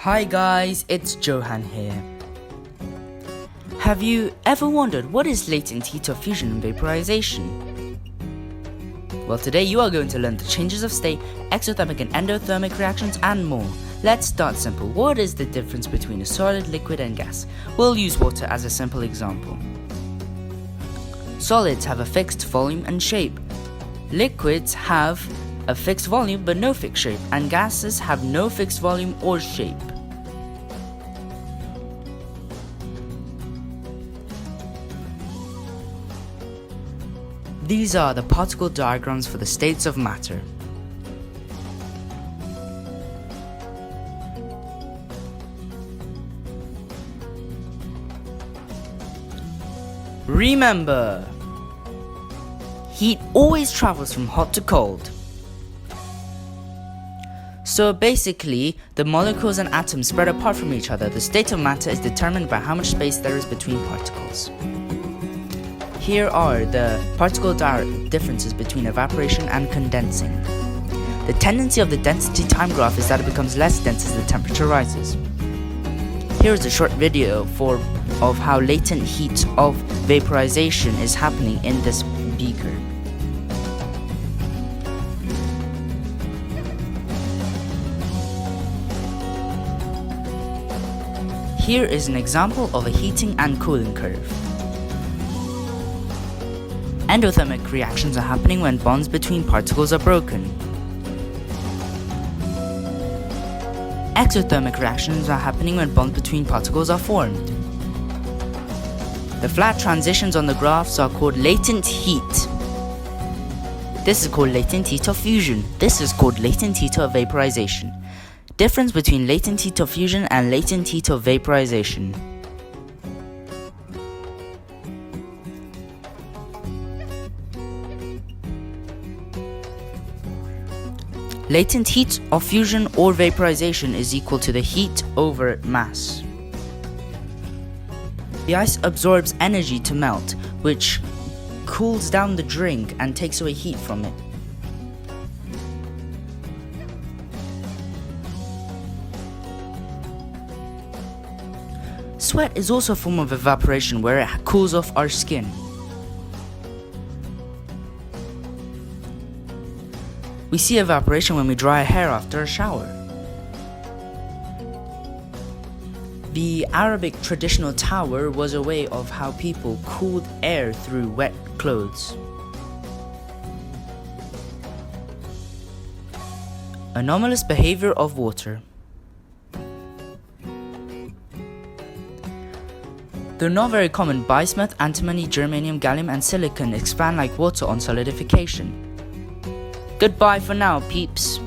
Hi guys, it's Johan here. Have you ever wondered what is latent heat of fusion and vaporization? Well, today you are going to learn the changes of state, exothermic and endothermic reactions and more. Let's start simple. What is the difference between a solid, liquid and gas? We'll use water as a simple example. Solids have a fixed volume and shape. Liquids have a fixed volume but no fixed shape, and gases have no fixed volume or shape. These are the particle diagrams for the states of matter. Remember, heat always travels from hot to cold. So basically, the molecules and atoms spread apart from each other. The state of matter is determined by how much space there is between particles. Here are the particle differences between evaporation and condensing. The tendency of the density time graph is that it becomes less dense as the temperature rises. Here is a short video of how latent heat of vaporization is happening in this beaker. Here is an example of a heating and cooling curve. Endothermic reactions are happening when bonds between particles are broken. Exothermic reactions are happening when bonds between particles are formed. The flat transitions on the graphs are called latent heat. This is called latent heat of fusion. This is called latent heat of vaporization. Difference between latent heat of fusion and latent heat of vaporization. Latent heat of fusion or vaporization is equal to the heat over mass. The ice absorbs energy to melt, which cools down the drink and takes away heat from it. Sweat is also a form of evaporation where it cools off our skin. We see evaporation when we dry our hair after a shower. The Arabic traditional tower was a way of how people cooled air through wet clothes. Anomalous behavior of water. Though not very common, bismuth, antimony, germanium, gallium and silicon expand like water on solidification. Goodbye for now, peeps.